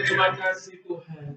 Terima kasih Tuhan.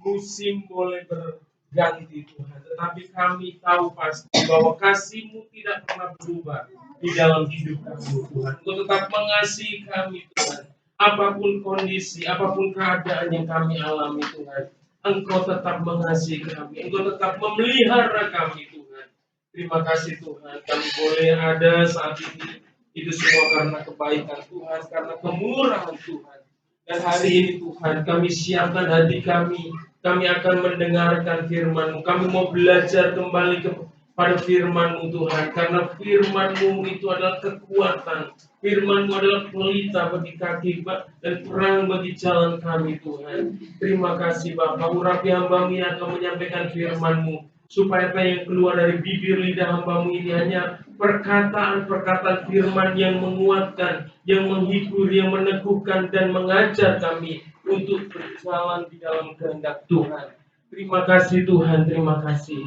Musim boleh berganti Tuhan, tetapi kami tahu pasti bahwa kasih-Mu tidak pernah berubah di dalam hidup kami Tuhan. Engkau tetap mengasihi kami Tuhan. Apapun kondisi, apapun keadaan yang kami alami Tuhan, Engkau tetap mengasihi kami. Engkau tetap memelihara kami Tuhan. Terima kasih Tuhan, kami boleh ada saat ini. Itu semua karena kebaikan Tuhan, karena kemurahan Tuhan. Dan hari ini Tuhan, kami siapkan hati kami. Kami akan mendengarkan firman-Mu. Kami mau belajar kembali kepada firman-Mu Tuhan. Karena firman-Mu itu adalah kekuatan. Firman-Mu adalah pelita bagi kaki dan terang bagi jalan kami Tuhan. Terima kasih Bapa. Urapi hamba-Mu yang akan menyampaikan firman-Mu. Supaya apa yang keluar dari bibir lidah hamba-Mu ini hanya perkataan-perkataan firman yang menguatkan, yang menghibur, yang meneguhkan dan mengajar kami untuk berjalan di dalam kehendak Tuhan. Terima kasih Tuhan, terima kasih.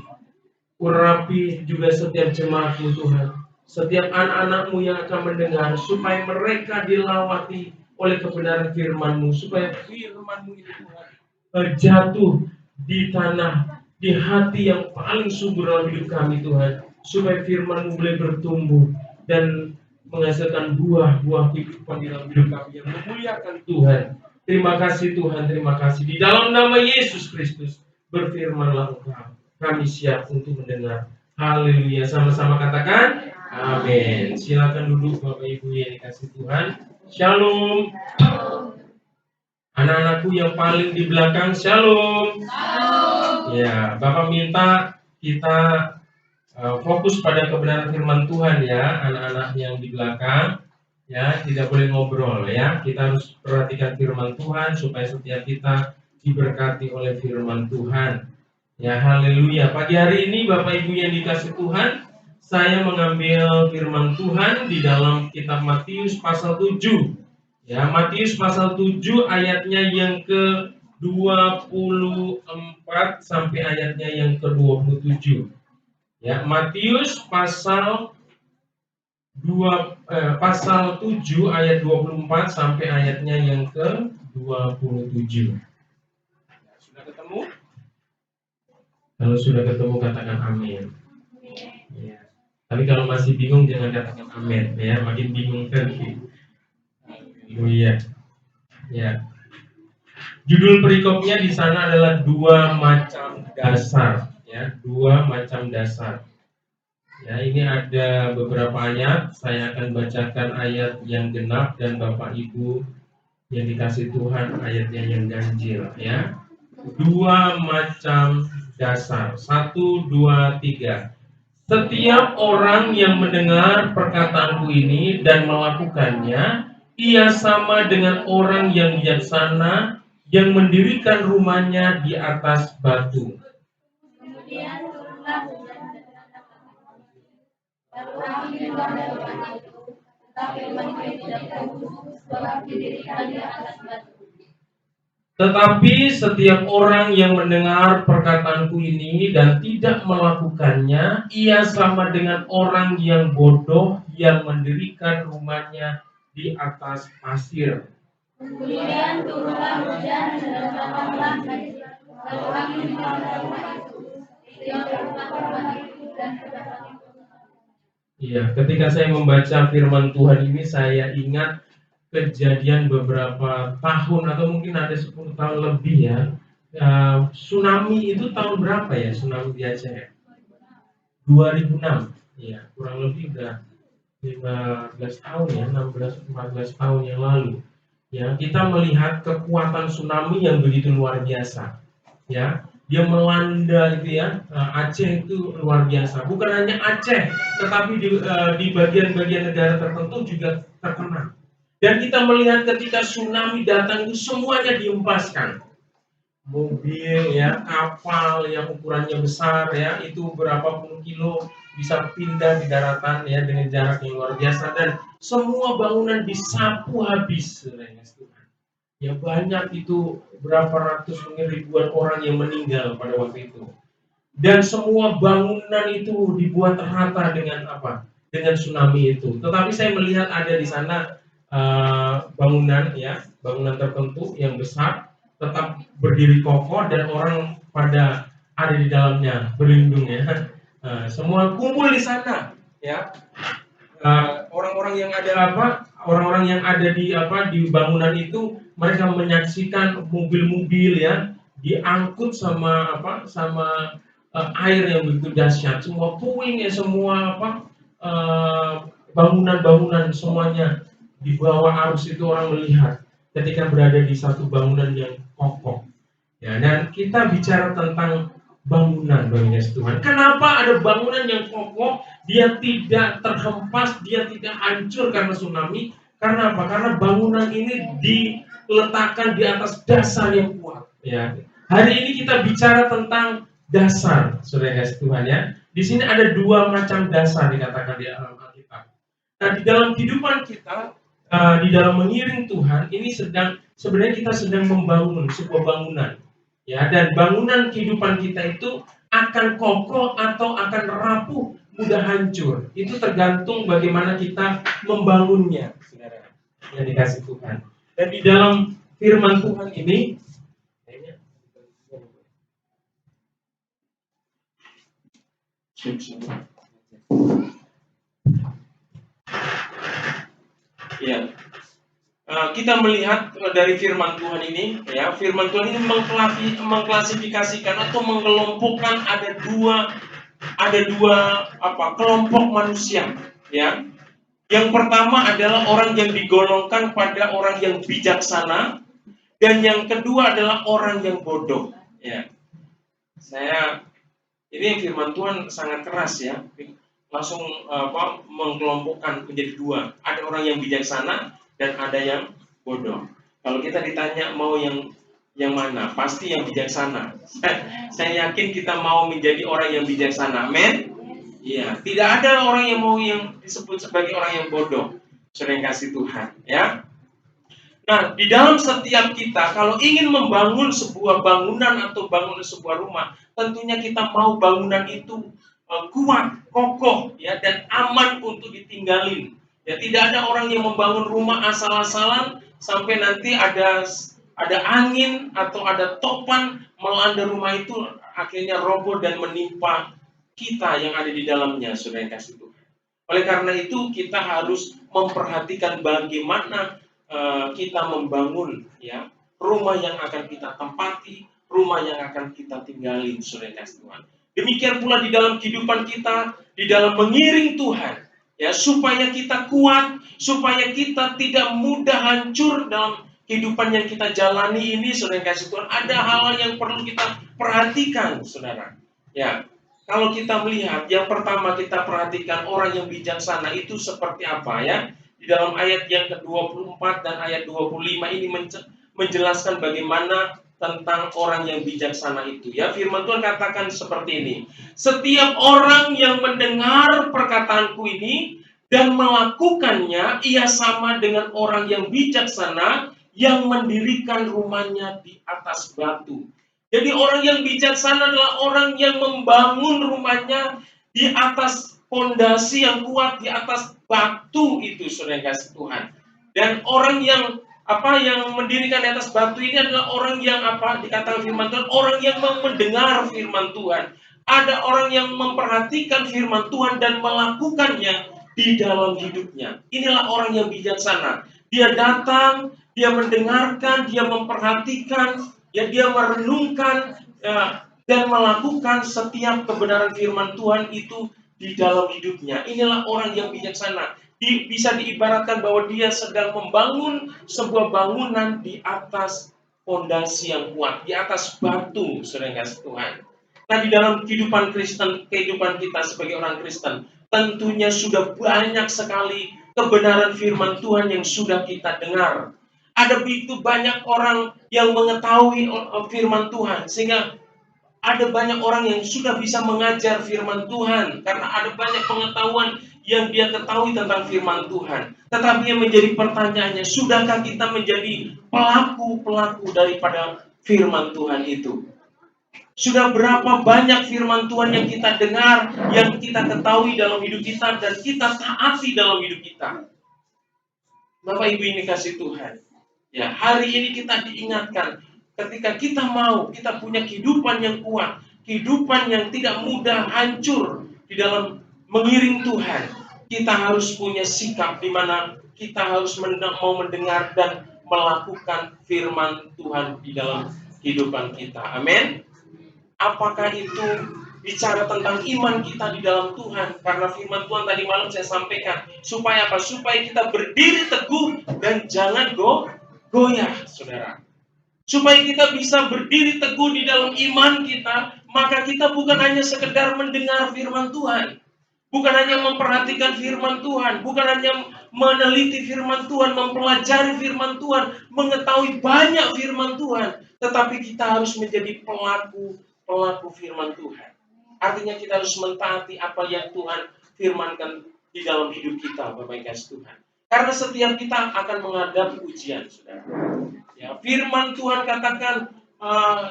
Urapi juga setiap jemaat-Mu Tuhan, setiap anak-anak-Mu yang akan mendengar, supaya mereka dilawati oleh kebenaran firman-Mu, supaya firman-Mu itu Tuhan jatuh di tanah, di hati yang paling subur dalam hidup kami Tuhan, supaya firman-Mu boleh bertumbuh dan menghasilkan buah-buah kehidupan di dalam hidup kami yang memuliakan Tuhan. Terima kasih Tuhan, terima kasih. Di dalam nama Yesus Kristus, berfirmanlah Engkau. Kami siap untuk mendengar. Haleluya. Sama-sama katakan amin. Silakan duduk Bapak Ibu yang dikasih Tuhan. Shalom. Anak-anakku yang paling di belakang, shalom. Ya, Bapak minta kita fokus pada kebenaran firman Tuhan ya, anak-anak yang di belakang. Ya, tidak boleh ngobrol ya. Kita harus perhatikan firman Tuhan supaya setiap kita diberkati oleh firman Tuhan. Ya, haleluya. Pagi hari ini Bapak Ibu yang dikasih Tuhan, saya mengambil firman Tuhan di dalam kitab Matius pasal 7. Ya, Matius pasal 7 ayatnya yang ke-24 sampai ayatnya yang ke-27. Ya, Matius pasal 7 ayat 24 sampai ayatnya yang ke-27. Sudah ketemu? Kalau sudah ketemu katakan amin. Ya. Tapi kalau masih bingung jangan katakan amin ya, makin bingung lagi. Haleluya. Ya. Judul perikopnya di sana adalah dua macam dasar ya, dua macam dasar. Ya, ini ada beberapa ayat, saya akan bacakan ayat yang genap dan Bapak Ibu yang dikasih Tuhan ayatnya yang ganjil ya. Dua macam dasar. 1, 2, 3. Setiap orang yang mendengar perkataanku ini dan melakukannya, ia sama dengan orang yang bijaksana yang mendirikan rumahnya di atas batu. Kemudian turunlah hujan tetapi setiap orang yang mendengar perkataanku ini dan tidak melakukannya, ia sama dengan orang yang bodoh yang mendirikan rumahnya di atas pasir. Kemudian turunlah hujan dan datanglah banjir, lalu angin melanda rumah itu, Iya, ketika saya membaca firman Tuhan ini, saya ingat kejadian beberapa tahun atau mungkin ada 10 tahun lebih ya. Tsunami itu tahun berapa ya? Tsunami di Aceh 2006. Ya, kurang lebih udah 15 tahun ya, 16-14 tahun yang lalu. Ya, kita melihat kekuatan tsunami yang begitu luar biasa. Ya, dia melanda itu ya, Aceh itu luar biasa. Bukan hanya Aceh, tetapi di bagian-bagian negara tertentu juga terkena. Dan kita melihat ketika tsunami datang itu semuanya dihempaskan. Mobil ya, kapal yang ukurannya besar ya, itu berapa puluh kilo bisa pindah di daratan ya dengan jarak yang luar biasa, dan semua bangunan disapu habis sebenarnya Tuhan. Ya banyak itu, berapa ratus mungkin ribuan orang yang meninggal pada waktu itu. Dan semua bangunan itu dibuat rata dengan apa? Dengan tsunami itu. Tetapi saya melihat ada di sana bangunan ya, bangunan tertentu yang besar tetap berdiri kokoh dan orang pada ada di dalamnya berlindung ya. Semua kumpul di sana ya. Orang-orang yang ada apa? Orang-orang yang ada di apa di bangunan itu, mereka menyaksikan mobil-mobil ya diangkut sama apa? Sama air yang begitu dahsyat, semua puing ya, semua apa? eh, Bangunan-bangunan semuanya di bawah arus itu, orang melihat ketika berada di satu bangunan yang kokoh. Ya, dan kita bicara tentang bangunan, Bang Yes Tuhan. Kenapa ada bangunan yang kokoh, dia tidak terhempas, dia tidak hancur karena tsunami? Karena apa? Karena bangunan ini diletakkan di atas dasar yang kuat. Ya. Hari ini kita bicara tentang dasar, Saudara Yes Tuhan ya. Di sini ada dua macam dasar dikatakan di dalam Alkitab. Nah, di dalam kehidupan kita, di dalam mengiring Tuhan, ini sebenarnya kita sedang membangun sebuah bangunan. Ya, dan bangunan kehidupan kita itu akan kokoh atau akan rapuh, mudah hancur. Itu tergantung bagaimana kita membangunnya, saudara, yang dikasih Tuhan. Dan di dalam firman Tuhan ini, ya, kita melihat dari firman Tuhan ini, ya, firman Tuhan ini mengklasifikasikan atau mengelompokkan ada dua apa kelompok manusia, ya. Yang pertama adalah orang yang digolongkan pada orang yang bijaksana, dan yang kedua adalah orang yang bodoh, ya. Ini firman Tuhan sangat keras ya, langsung mengkelompokkan menjadi dua. Ada orang yang bijaksana dan ada yang bodoh. Kalau kita ditanya mau yang mana, pasti yang bijaksana. Saya yakin kita mau menjadi orang yang bijaksana, amin. Iya, tidak ada orang yang mau yang disebut sebagai orang yang bodoh. Sudah kasih Tuhan, ya. Nah, di dalam setiap kita, kalau ingin membangun sebuah bangunan atau bangun sebuah rumah, tentunya kita mau bangunan itu kuat, kokoh, ya, dan aman untuk ditinggalin. Ya, tidak ada orang yang membangun rumah asal-asalan sampai nanti ada angin atau ada topan melanda rumah itu, akhirnya roboh dan menimpa kita yang ada di dalamnya, saudara yang kasih Tuhan. Oleh karena itu, kita harus memperhatikan bagaimana kita membangun ya rumah yang akan kita tempati, rumah yang akan kita tinggalin, saudara kasih Tuhan. Demikian pula di dalam kehidupan kita, di dalam mengiring Tuhan, ya, supaya kita kuat, supaya kita tidak mudah hancur dalam kehidupan yang kita jalani ini, saudara kasih Tuhan. Ada hal-hal yang perlu kita perhatikan, saudara. Ya, kalau kita melihat, yang pertama kita perhatikan orang yang bijaksana itu seperti apa ya. Di dalam ayat yang ke-24 dan ayat 25 ini menjelaskan bagaimana tentang orang yang bijaksana itu. Ya, firman Tuhan katakan seperti ini. Setiap orang yang mendengar perkataanku ini dan melakukannya, ia sama dengan orang yang bijaksana yang mendirikan rumahnya di atas batu. Jadi orang yang bijaksana adalah orang yang membangun rumahnya di atas fondasi yang kuat, di atas batu itu, saudara yang kasih Tuhan. Dan orang yang yang mendirikan di atas batu ini adalah orang yang dikatakan firman Tuhan, orang yang mendengar firman Tuhan. Ada orang yang memperhatikan firman Tuhan dan melakukannya di dalam hidupnya. Inilah orang yang bijaksana. Dia datang, dia mendengarkan, dia memperhatikan, ya, dia merenungkan dan melakukan setiap kebenaran firman Tuhan itu di dalam hidupnya. Inilah orang yang bijaksana. bisa diibaratkan bahwa dia sedang membangun sebuah bangunan di atas fondasi yang kuat, di atas batu, saudara kasih Tuhan. Nah, di dalam kehidupan kita sebagai orang Kristen, tentunya sudah banyak sekali kebenaran firman Tuhan yang sudah kita dengar. Ada begitu banyak orang yang mengetahui firman Tuhan, sehingga ada banyak orang yang sudah bisa mengajar firman Tuhan karena ada banyak pengetahuan yang dia ketahui tentang firman Tuhan. Tetapi yang menjadi pertanyaannya, sudahkah kita menjadi pelaku-pelaku daripada firman Tuhan itu? Sudah berapa banyak firman Tuhan yang kita dengar, yang kita ketahui dalam hidup kita, dan kita taati dalam hidup kita? Bapak Ibu ini kasih Tuhan. Ya, hari ini kita diingatkan, ketika kita punya kehidupan yang kuat, kehidupan yang tidak mudah hancur di dalam mengiring Tuhan, kita harus punya sikap di mana kita harus mau mendengar dan melakukan firman Tuhan di dalam kehidupan kita. Amin. Apakah itu bicara tentang iman kita di dalam Tuhan? Karena firman Tuhan tadi malam saya sampaikan, supaya apa? Supaya kita berdiri teguh dan jangan goyah, saudara. Supaya kita bisa berdiri teguh di dalam iman kita, maka kita bukan hanya sekedar mendengar firman Tuhan, bukan hanya memperhatikan firman Tuhan, bukan hanya meneliti firman Tuhan, mempelajari firman Tuhan, mengetahui banyak firman Tuhan, tetapi kita harus menjadi pelaku firman Tuhan. Artinya kita harus mentaati apa yang Tuhan firmankan di dalam hidup kita, Bapak Ibu Tuhan. Karena setiap kita akan menghadapi ujian, saudara. Ya, firman Tuhan katakan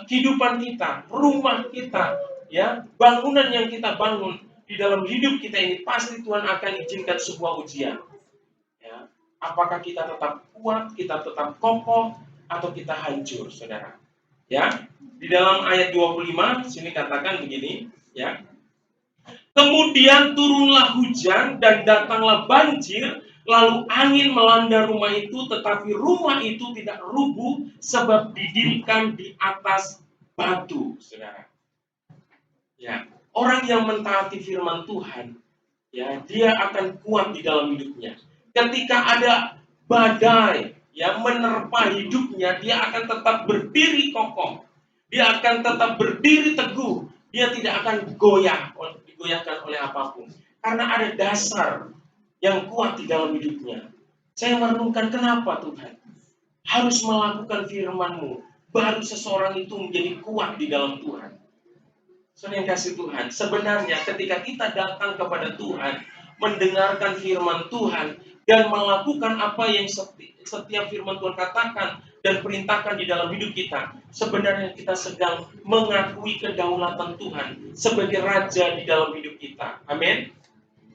kehidupan kita, rumah kita, ya, bangunan yang kita bangun di dalam hidup kita ini pasti Tuhan akan izinkan sebuah ujian. Ya, apakah kita tetap kuat, kita tetap kokoh, atau kita hancur, saudara? Ya, di dalam ayat 25 sini katakan begini, ya. Kemudian turunlah hujan dan datanglah banjir, lalu angin melanda rumah itu, tetapi rumah itu tidak rubuh sebab didirikan di atas batu, saudara. Ya, orang yang mentaati firman Tuhan, ya, dia akan kuat di dalam hidupnya. Ketika ada badai yang menerpa hidupnya, dia akan tetap berdiri kokoh. Dia akan tetap berdiri teguh. Dia tidak akan digoyahkan oleh apapun. Karena ada dasar yang kuat di dalam hidupnya. Saya merenungkan, kenapa Tuhan harus melakukan firman-Mu, baru seseorang itu menjadi kuat di dalam Tuhan. Saudara yang kasih Tuhan, sebenarnya ketika kita datang kepada Tuhan, mendengarkan firman Tuhan, dan melakukan apa yang setiap firman Tuhan katakan dan perintahkan di dalam hidup kita, sebenarnya kita sedang mengakui kedaulatan Tuhan sebagai Raja di dalam hidup kita. Amin.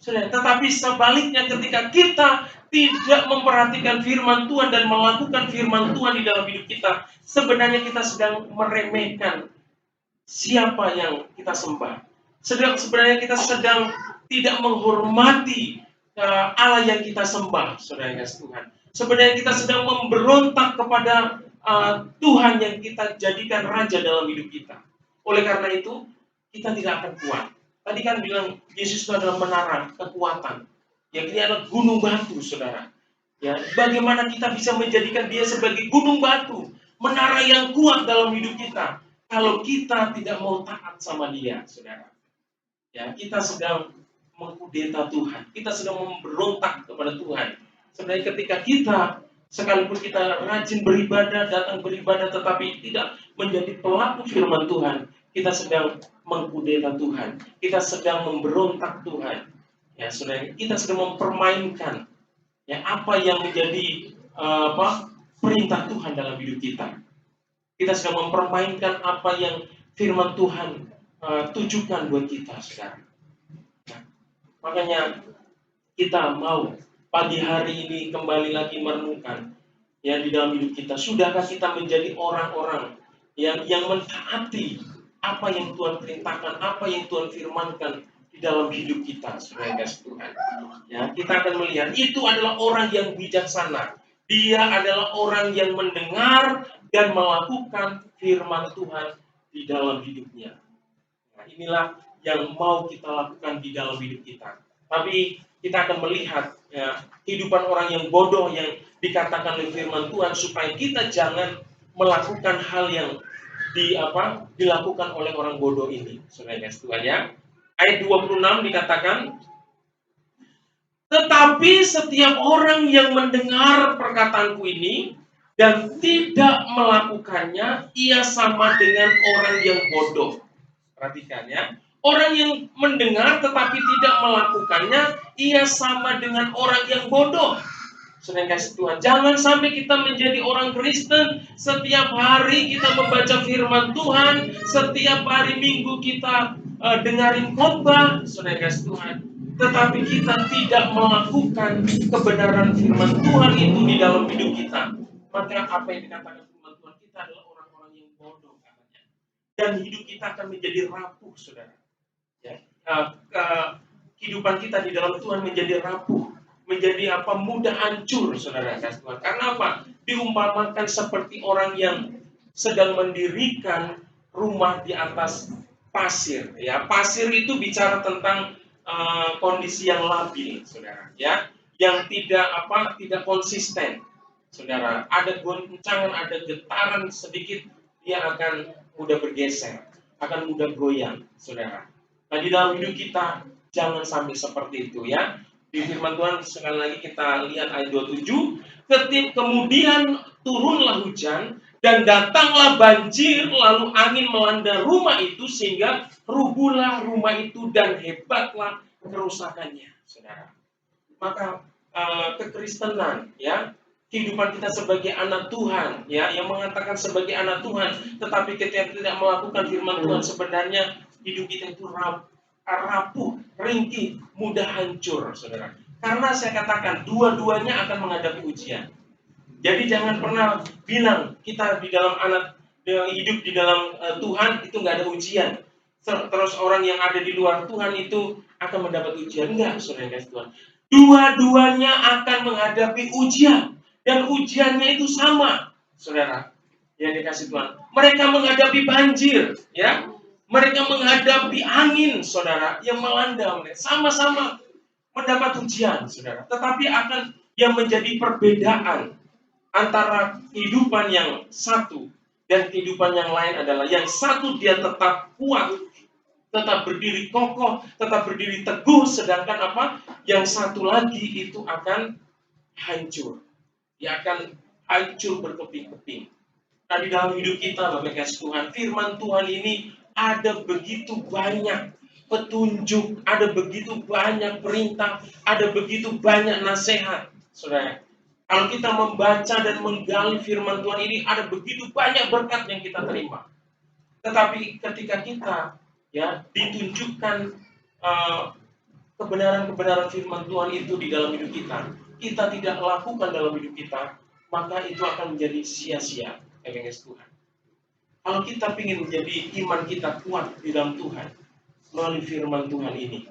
Tetapi sebaliknya, ketika kita tidak memperhatikan firman Tuhan dan melakukan firman Tuhan di dalam hidup kita, sebenarnya kita sedang meremehkan siapa yang kita sembah. Sebenarnya kita sedang tidak menghormati Allah yang kita sembah, saudara yang kasih Tuhan. Sebenarnya kita sedang memberontak kepada Tuhan yang kita jadikan Raja dalam hidup kita. Oleh karena itu, kita tidak akan kuat. Tadi kan bilang Yesus itu adalah menara kekuatan. Ya, ini adalah gunung batu, saudara. Ya, bagaimana kita bisa menjadikan dia sebagai gunung batu, menara yang kuat dalam hidup kita, kalau kita tidak mau taat sama dia, saudara. Ya, kita sedang mengkudeta Tuhan. Kita sedang memberontak kepada Tuhan. Sebenarnya ketika kita, sekalipun kita rajin beribadah, datang beribadah, tetapi tidak menjadi pelaku firman Tuhan, kita sedang mengkudeta Tuhan. Kita sedang memberontak Tuhan. Ya, saudara, kita sedang mempermainkan ya apa yang menjadi perintah Tuhan dalam hidup kita. Kita sedang mempermainkan apa yang firman Tuhan tujukan buat kita, saudara. Nah, makanya kita mau pagi hari ini kembali lagi merenungkan ya di dalam hidup kita. Sudahkah kita menjadi orang-orang yang mentaati apa yang Tuhan perintahkan, apa yang Tuhan firmankan di dalam hidup kita, saudara kasih Tuhan. Ya, kita akan melihat itu adalah orang yang bijaksana. Dia adalah orang yang mendengar dan melakukan firman Tuhan di dalam hidupnya. Nah, inilah yang mau kita lakukan di dalam hidup kita. Tapi kita akan melihat ya, kehidupan orang yang bodoh yang dikatakan oleh firman Tuhan, supaya kita jangan melakukan hal yang dilakukan oleh orang bodoh ini. Saudara kasih Tuhan ya. Ayat 26 dikatakan, tetapi setiap orang yang mendengar perkataanku ini dan tidak melakukannya, ia sama dengan orang yang bodoh. Perhatikan ya. Orang yang mendengar tetapi tidak melakukannya, ia sama dengan orang yang bodoh. Saudara kasih Tuhan, jangan sampai kita menjadi orang Kristen, setiap hari kita membaca firman Tuhan, setiap hari Minggu kita dengarin khotbah, saudara kasih Tuhan, tetapi kita tidak melakukan kebenaran firman Tuhan itu di dalam hidup kita. Maka apa yang dikatakan firman Tuhan, kita adalah orang-orang yang bodoh katanya. Dan hidup kita akan menjadi rapuh, saudara. Ya, kehidupan kita di dalam Tuhan menjadi rapuh, menjadi mudah hancur, saudara kasih Tuhan. Karena apa? Diumpamakan seperti orang yang sedang mendirikan rumah di atas pasir. Ya, pasir itu bicara tentang kondisi yang labil, saudara. Ya, yang tidak konsisten, saudara. Ada goncangan, ada getaran sedikit, dia akan mudah bergeser, akan mudah goyang, saudara. Nah, di dalam hidup kita jangan sampai seperti itu ya. Di firman Tuhan sekali lagi kita lihat ayat 27, kemudian turunlah hujan dan datanglah banjir, lalu angin melanda rumah itu sehingga rubuhlah rumah itu dan hebatlah kerusakannya, saudara. Maka kekristenan ya, kehidupan kita sebagai anak Tuhan ya, yang mengatakan sebagai anak Tuhan, tetapi ketika tidak melakukan firman Tuhan, sebenarnya hidup kita itu rapuh, ringkih, mudah hancur, saudara. Karena saya katakan dua-duanya akan menghadapi ujian. Jadi jangan pernah bilang kita di dalam hidup di dalam Tuhan itu nggak ada ujian. Terus orang yang ada di luar Tuhan itu akan mendapat ujian. Enggak, saudara kasih Tuhan. Dua-duanya akan menghadapi ujian, dan ujiannya itu sama, saudara. Yang dikasih Tuhan. Mereka menghadapi banjir, ya. Mereka menghadapi angin, saudara, yang melanda mereka. Sama-sama mendapat ujian, saudara. Tetapi akan yang menjadi perbedaan antara kehidupan yang satu dan kehidupan yang lain adalah yang satu dia tetap kuat, tetap berdiri kokoh, tetap berdiri teguh, sedangkan yang satu lagi itu akan hancur. Dia akan hancur berkeping-keping. Nah, di dalam hidup kita, Bapak kasih Tuhan, firman Tuhan ini ada begitu banyak petunjuk, ada begitu banyak perintah, ada begitu banyak nasihat, saudara. Kalau kita membaca dan menggali firman Tuhan ini, ada begitu banyak berkat yang kita terima. Tetapi ketika kita ya ditunjukkan kebenaran-kebenaran firman Tuhan itu di dalam hidup kita tidak lakukan dalam hidup kita, maka itu akan menjadi sia-sia, Tuhan. Kalau kita ingin menjadi iman kita kuat di dalam Tuhan melalui firman Tuhan ini,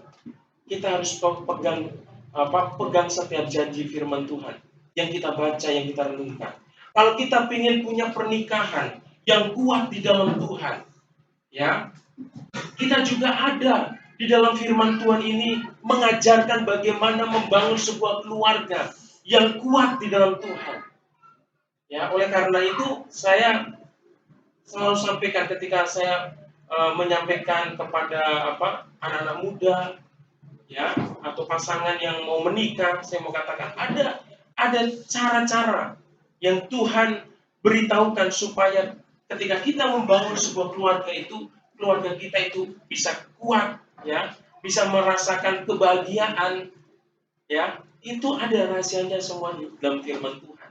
kita harus pegang setiap janji firman Tuhan yang kita baca, yang kita renungkan. Kalau kita ingin punya pernikahan yang kuat di dalam Tuhan, ya, kita juga ada di dalam firman Tuhan ini mengajarkan bagaimana membangun sebuah keluarga yang kuat di dalam Tuhan. Ya, oleh karena itu saya selalu sampaikan ketika saya menyampaikan kepada anak-anak muda, ya, atau pasangan yang mau menikah, saya mau katakan ada cara-cara yang Tuhan beritahukan supaya ketika kita membangun sebuah keluarga kita itu bisa kuat, ya, bisa merasakan kebahagiaan, ya, itu ada rahasianya semua di dalam firman Tuhan.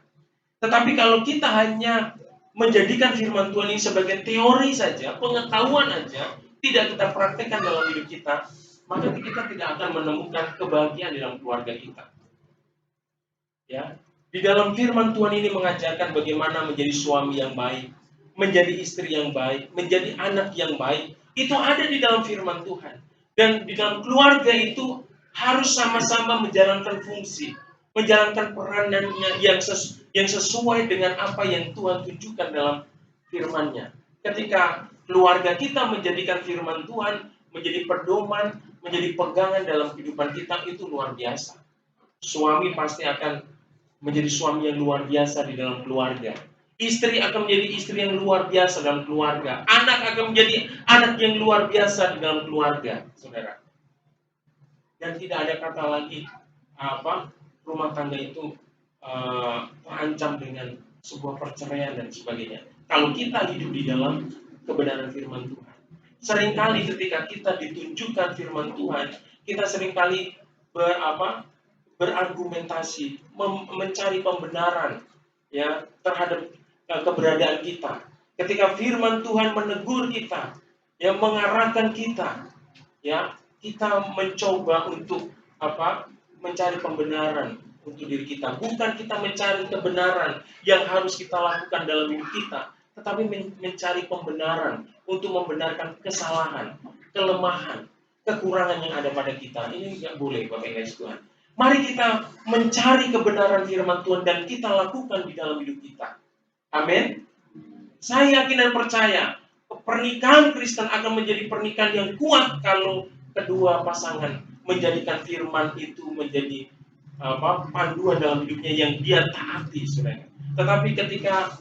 Tetapi kalau kita hanya menjadikan firman Tuhan ini sebagai teori saja, pengetahuan aja, tidak kita praktekkan dalam hidup kita, maka kita tidak akan menemukan kebahagiaan di dalam keluarga kita. Ya, di dalam firman Tuhan ini mengajarkan bagaimana menjadi suami yang baik, menjadi istri yang baik, menjadi anak yang baik. Itu ada di dalam firman Tuhan. Dan di dalam keluarga itu harus sama-sama menjalankan fungsi, menjalankan peranannya yang sesuai dengan apa yang Tuhan tunjukkan dalam firman-Nya. Ketika keluarga kita menjadikan firman Tuhan menjadi pedoman, menjadi pegangan dalam kehidupan kita itu luar biasa. Suami pasti akan menjadi suami yang luar biasa di dalam keluarga. Istri akan menjadi istri yang luar biasa dalam keluarga. Anak akan menjadi anak yang luar biasa di dalam keluarga, saudara. Dan tidak ada kata lagi rumah tangga itu terancam dengan sebuah perceraian dan sebagainya. Kalau kita hidup di dalam kebenaran firman Tuhan. Seringkali ketika kita ditunjukkan firman Tuhan, kita seringkali berargumentasi, mencari pembenaran ya terhadap keberadaan kita. Ketika firman Tuhan menegur kita, yang mengarahkan kita, ya kita mencoba untuk mencari pembenaran untuk diri kita. Bukan kita mencari kebenaran yang harus kita lakukan dalam hidup kita, tetapi mencari pembenaran untuk membenarkan kesalahan, kelemahan, kekurangan yang ada pada kita. Ini tidak boleh, Bapak Ibu Tuhan. Mari kita mencari kebenaran firman Tuhan dan kita lakukan di dalam hidup kita. Amin. Saya yakin dan percaya pernikahan Kristen akan menjadi pernikahan yang kuat kalau kedua pasangan menjadikan firman itu menjadi panduan dalam hidupnya yang dia taati, saudara. Tetapi ketika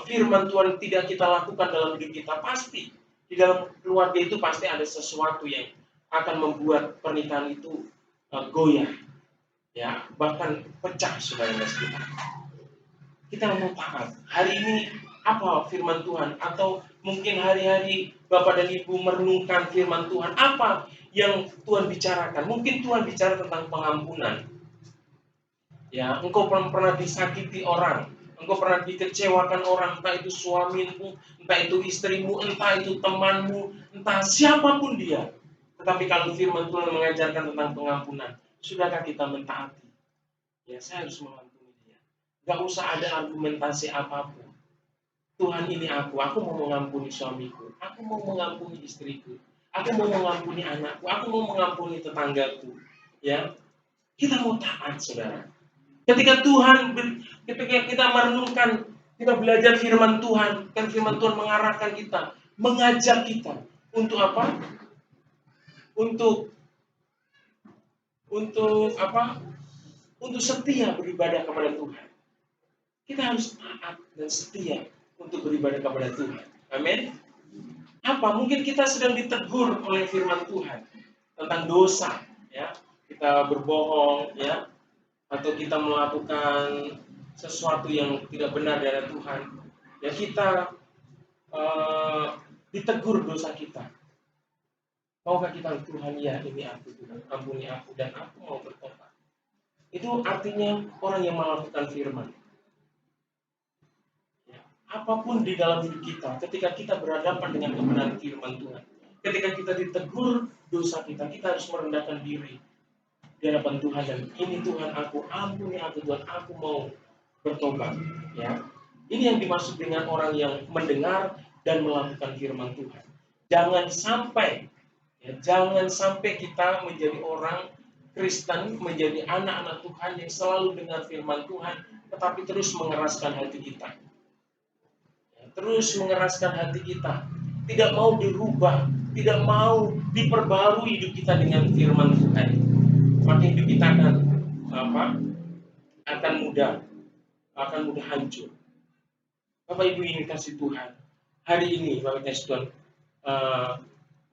firman Tuhan tidak kita lakukan dalam hidup kita, pasti di dalam keluarga itu pasti ada sesuatu yang akan membuat pernikahan itu goyah, ya bahkan pecah, saudara kita. Kita mau taat. Hari ini apa firman Tuhan? Atau mungkin hari-hari Bapak dan Ibu merenungkan firman Tuhan. Apa yang Tuhan bicarakan? Mungkin Tuhan bicara tentang pengampunan. Ya, engkau pernah disakiti orang. Engkau pernah dikecewakan orang. Entah itu suamimu, entah itu istrimu, entah itu temanmu, entah siapapun dia. Tetapi kalau firman Tuhan mengajarkan tentang pengampunan, sudahkah kita mentaati? Ya, saya harus mengampuni. Gak usah ada argumentasi apapun. Tuhan ini aku mau mengampuni suamiku, aku mau mengampuni istriku, aku mau mengampuni anakku, aku mau mengampuni tetanggaku. Ya, kita mau taat, saudara. Ketika kita merenungkan, kita belajar firman Tuhan, kan firman Tuhan mengarahkan kita, mengajak kita untuk apa? Untuk setia beribadah kepada Tuhan. Kita harus taat dan setia untuk beribadah kepada Tuhan. Amin. Apa? Mungkin kita sedang ditegur oleh firman Tuhan tentang dosa, ya. Kita berbohong, ya, atau kita melakukan sesuatu yang tidak benar dari Tuhan. Ya, kita ditegur dosa kita. Maukah kita, Tuhan, ya ini aku, Tuhan, ampuni aku dan aku mau bertobat. Itu artinya orang yang melakukan firman. Apapun di dalam hidup kita, ketika kita berhadapan dengan kebenaran firman Tuhan, ketika kita ditegur dosa kita, kita harus merendahkan diri di hadapan Tuhan dan ini Tuhan aku, ampuni aku Tuhan, aku mau bertobat. Ya, ini yang dimaksud dengan orang yang mendengar dan melakukan firman Tuhan. Jangan sampai kita menjadi orang Kristen, menjadi anak-anak Tuhan yang selalu dengar firman Tuhan, tetapi terus mengeraskan hati kita. Terus mengeraskan hati kita, tidak mau dirubah, tidak mau diperbarui hidup kita dengan firman Tuhan. Maka hidup kita akan mudah hancur. Bapak Ibu ini kasih Tuhan, hari ini Bapak kasih Tuhan,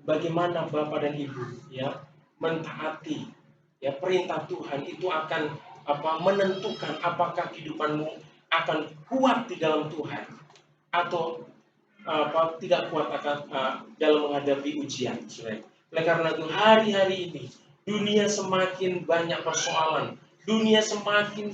bagaimana Bapak dan Ibu ya mentaati ya perintah Tuhan itu akan menentukan apakah kehidupanmu akan kuat di dalam Tuhan atau tidak kuat akan dalam menghadapi ujian. Oleh karena itu hari-hari ini dunia semakin banyak persoalan, dunia semakin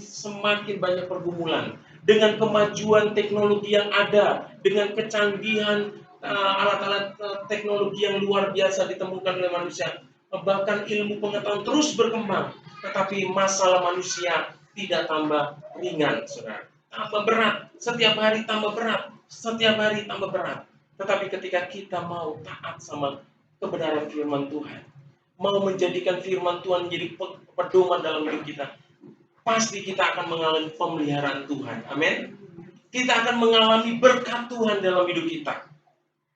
banyak pergumulan dengan kemajuan teknologi yang ada, dengan kecanggihan alat-alat teknologi yang luar biasa ditemukan oleh manusia. Bahkan ilmu pengetahuan terus berkembang, tetapi masalah manusia tidak tambah ringan, saudara. Tambah berat, setiap hari tambah berat. Setiap hari tambah berat. Tetapi ketika kita mau taat sama kebenaran firman Tuhan, mau menjadikan firman Tuhan menjadi pedoman dalam hidup kita, pasti kita akan mengalami pemeliharaan Tuhan. Amin. Kita akan mengalami berkat Tuhan dalam hidup kita.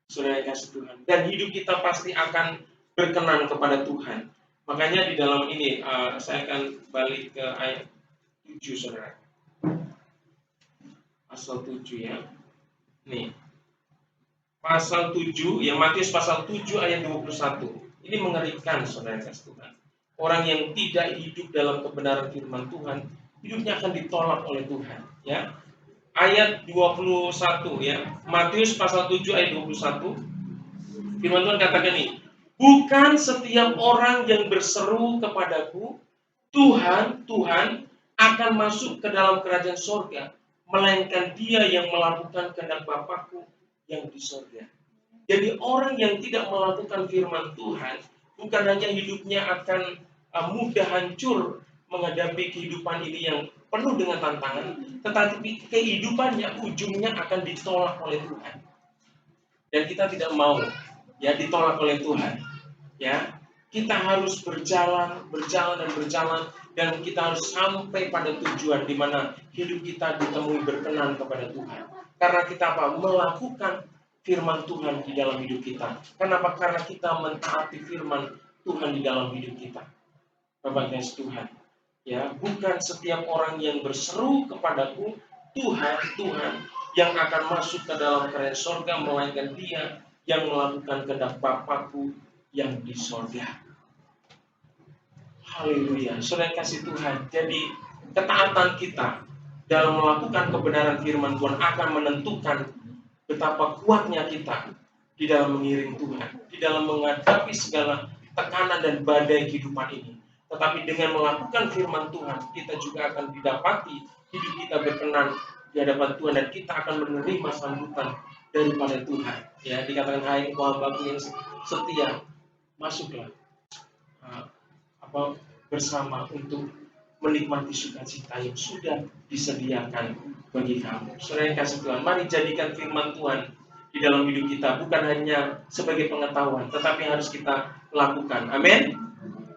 Saudara yang kasih Tuhan. Dan hidup kita pasti akan berkenan kepada Tuhan. Makanya di dalam ini saya akan balik ke ayat 7, saudara. Pasal 7 ya. Nih. Pasal 7, ya Matius pasal 7 ayat 21. Ini mengerikan, saudara kasih Tuhan. Orang yang tidak hidup dalam kebenaran firman Tuhan, hidupnya akan ditolak oleh Tuhan. Ya. Ayat 21 ya. Matius pasal 7 ayat 21. Firman Tuhan katakan ini, bukan setiap orang yang berseru kepadaku, Tuhan, Tuhan, akan masuk ke dalam kerajaan sorga, melainkan dia yang melakukan kehendak Bapakku yang di sorga. Jadi orang yang tidak melakukan firman Tuhan, bukan hanya hidupnya akan mudah hancur menghadapi kehidupan ini yang penuh dengan tantangan, tetapi kehidupannya ujungnya akan ditolak oleh Tuhan. Dan kita tidak mau ya ditolak oleh Tuhan. Ya, kita harus berjalan dan kita harus sampai pada tujuan di mana hidup kita ditemui berkenan kepada Tuhan. Karena kita melakukan firman Tuhan di dalam hidup kita. Kenapa? Karena kita mentaati firman Tuhan di dalam hidup kita. Bapak Yesus Tuhan. Ya, bukan setiap orang yang berseru kepadaku, Tuhan, Tuhan, yang akan masuk ke dalam kerajaan sorga, melainkan dia yang melakukan kehendak Bapakku yang di sorga. Haleluya, saudara kasih Tuhan. Jadi ketaatan kita dalam melakukan kebenaran firman Tuhan akan menentukan betapa kuatnya kita di dalam mengiring Tuhan, di dalam menghadapi segala tekanan dan badai kehidupan ini. Tetapi dengan melakukan firman Tuhan, kita juga akan didapati hidup kita berkenan di hadapan Tuhan dan kita akan menerima sambutan daripada Tuhan. Ya, dikatakan hai engkau hambaku yang setia, masuklah bersama untuk menikmati sukacita yang sudah disediakan bagi kamu. Saudara yang kasih Tuhan, mari jadikan firman Tuhan di dalam hidup kita bukan hanya sebagai pengetahuan, tetapi harus kita lakukan. Amin.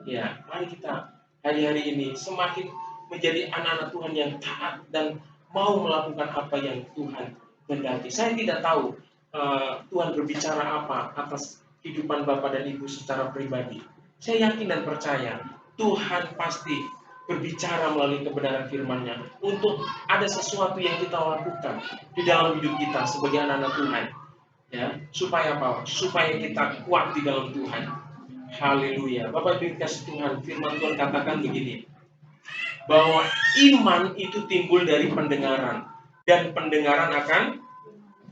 Ya, mari kita hari-hari ini semakin menjadi anak-anak Tuhan yang taat dan mau melakukan apa yang Tuhan kehendaki. Saya tidak tahu Tuhan berbicara apa atas kehidupan Bapak dan Ibu secara pribadi. Saya yakin dan percaya Tuhan pasti berbicara melalui kebenaran firman-Nya untuk ada sesuatu yang kita lakukan di dalam hidup kita sebagai anak-anak Tuhan. Ya, supaya apa? Supaya kita kuat di dalam Tuhan. Haleluya. Bapak Ibu kasih Tuhan, firman Tuhan katakan begini, bahwa iman itu timbul dari pendengaran, dan pendengaran akan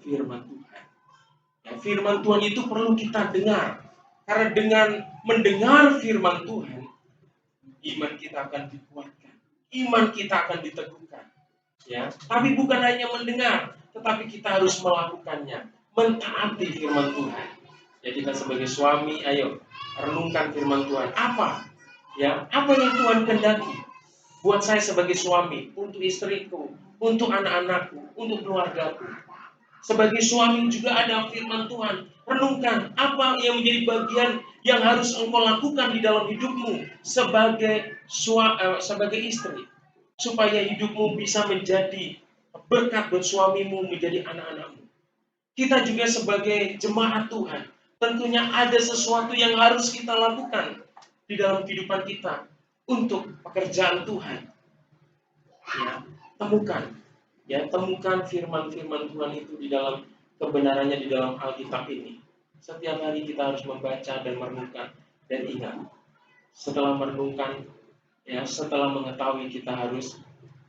firman Tuhan. Ya, firman Tuhan itu perlu kita dengar, karena dengan mendengar firman Tuhan, iman kita akan dikuatkan, iman kita akan diteguhkan. Ya, tapi bukan hanya mendengar, tetapi kita harus melakukannya, mentaati firman Tuhan. Ya, kita sebagai suami, ayo renungkan firman Tuhan. Apa? Ya, apa yang Tuhan kehendaki buat saya sebagai suami, untuk istriku, untuk anak-anakku, untuk keluargaku. Sebagai suami juga ada firman Tuhan. Renungkan apa yang menjadi bagian yang harus engkau lakukan di dalam hidupmu sebagai istri, supaya hidupmu bisa menjadi berkat buat suamimu, menjadi anak-anakmu. Kita juga sebagai jemaat Tuhan, tentunya ada sesuatu yang harus kita lakukan di dalam kehidupan kita untuk pekerjaan Tuhan. Ya, temukan firman-firman Tuhan itu di dalam kebenarannya di dalam Alkitab ini. Setiap hari kita harus membaca dan merenungkan dan ingat. Setelah merenungkan, ya, setelah mengetahui, kita harus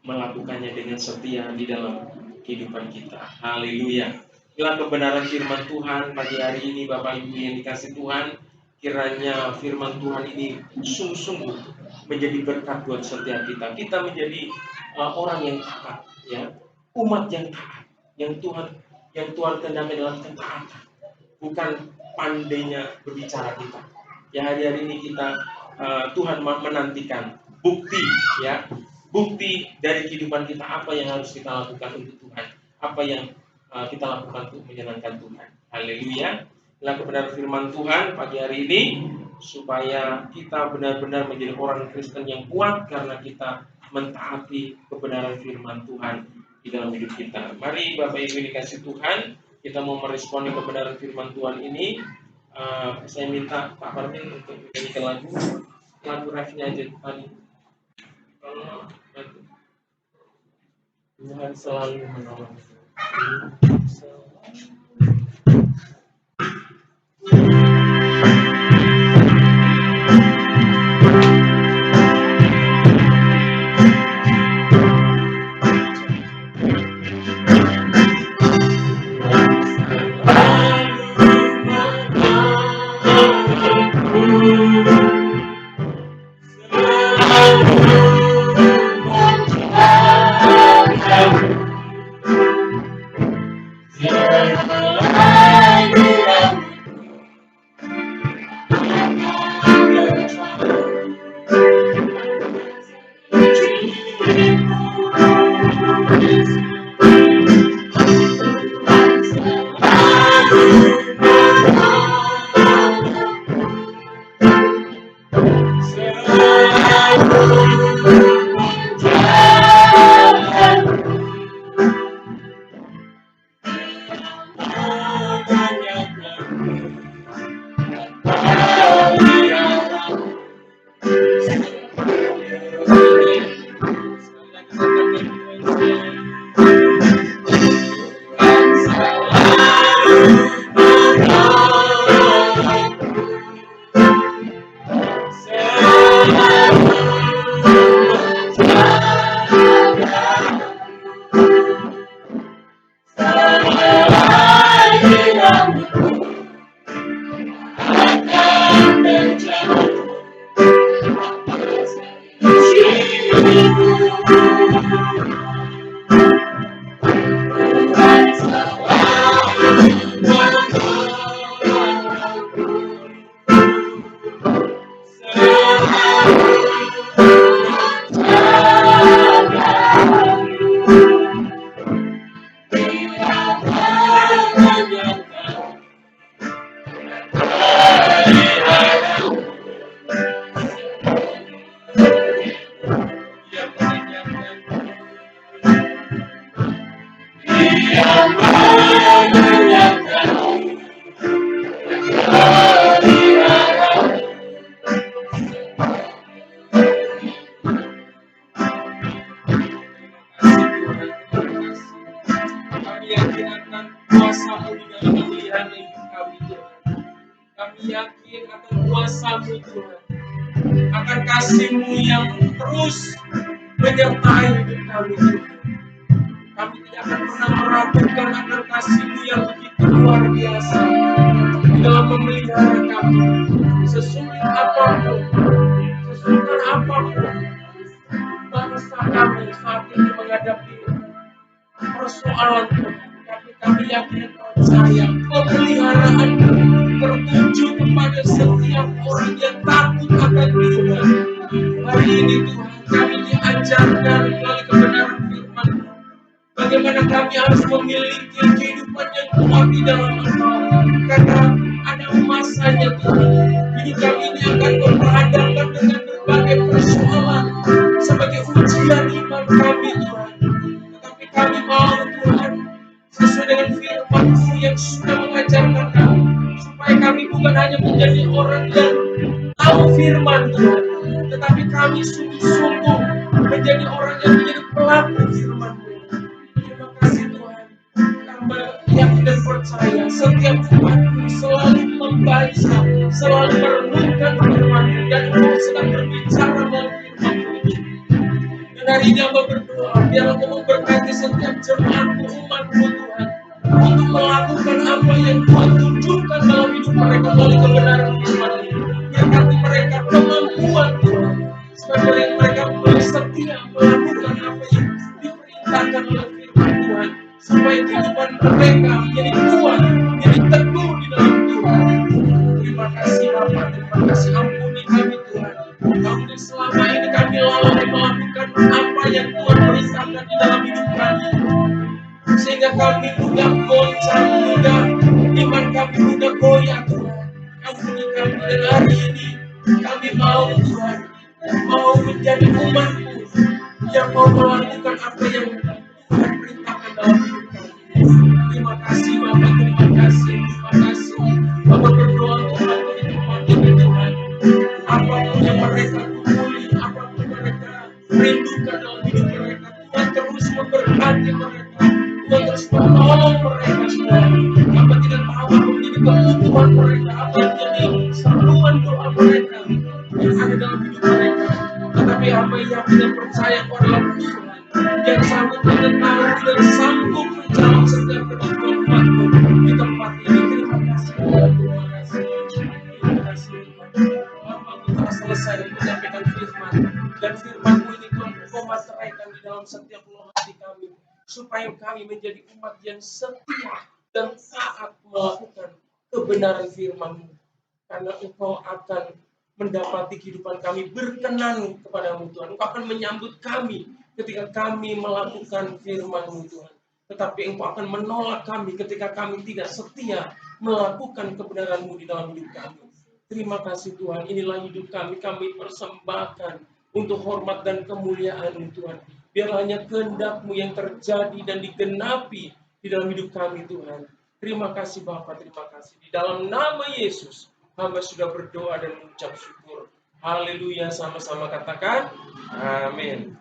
melakukannya dengan setia di dalam kehidupan kita. Haleluya. Inilah kebenaran firman Tuhan pagi hari ini, Bapak Ibu yang dikasih Tuhan. Kiranya firman Tuhan ini sungguh-sungguh menjadi berkat buat setiap kita. Kita menjadi orang yang taat, ya, umat yang taat, yang Tuhan kehendaki dalam ketaatan, bukan pandainya berbicara kita. Ya, hari-hari ini kita Tuhan menantikan bukti, ya, bukti dari kehidupan kita, apa yang harus kita lakukan untuk Tuhan, apa yang kita lakukan untuk menyenangkan Tuhan. Haleluya. Inilah kebenaran firman Tuhan pagi hari ini, supaya kita benar-benar menjadi orang Kristen yang kuat karena kita mentaati kebenaran firman Tuhan di dalam hidup kita. Mari Bapak Ibu dikasih Tuhan, kita mau meresponi kebenaran firman Tuhan ini Saya minta Pak Parmin untuk menyanyikan lagu refnya aja tadi. Tuhan selalu menolong. harus menolong mereka Tuhan. Hamba tidak tahu apa menjadi kebutuhan mereka, apa yang menjadi seruan doa mereka yang ada dalam hidup mereka. Tetapi hamba yakin dan percaya Kau adalah Tuhan yang sanggup mengetahui dan sanggup menjawab setiap kebutuhan umatmu di tempat ini. Terima kasih Tuhan, terima kasih, terima kasih Tuhan. Hamba telah selesai menyampaikan firman, dan firman-Mu ini Tuhan Kau materaikan di dalam setiap lubuk hati kami, supaya kami menjadi umat yang setia dan taat melakukan kebenaran firman-Mu. Karena Engkau akan mendapati kehidupan kami berkenan kepadamu Tuhan. Engkau akan menyambut kami ketika kami melakukan firman-Mu Tuhan. Tetapi Engkau akan menolak kami ketika kami tidak setia melakukan kebenaran-Mu di dalam hidup kami. Terima kasih Tuhan, inilah hidup kami persembahkan untuk hormat dan kemuliaan-Mu Tuhan. Biar hanya kehendak-Mu yang terjadi dan digenapi di dalam hidup kami Tuhan. Terima kasih Bapa, terima kasih. Di dalam nama Yesus, hamba sudah berdoa dan mengucap syukur. Haleluya, sama-sama katakan amin.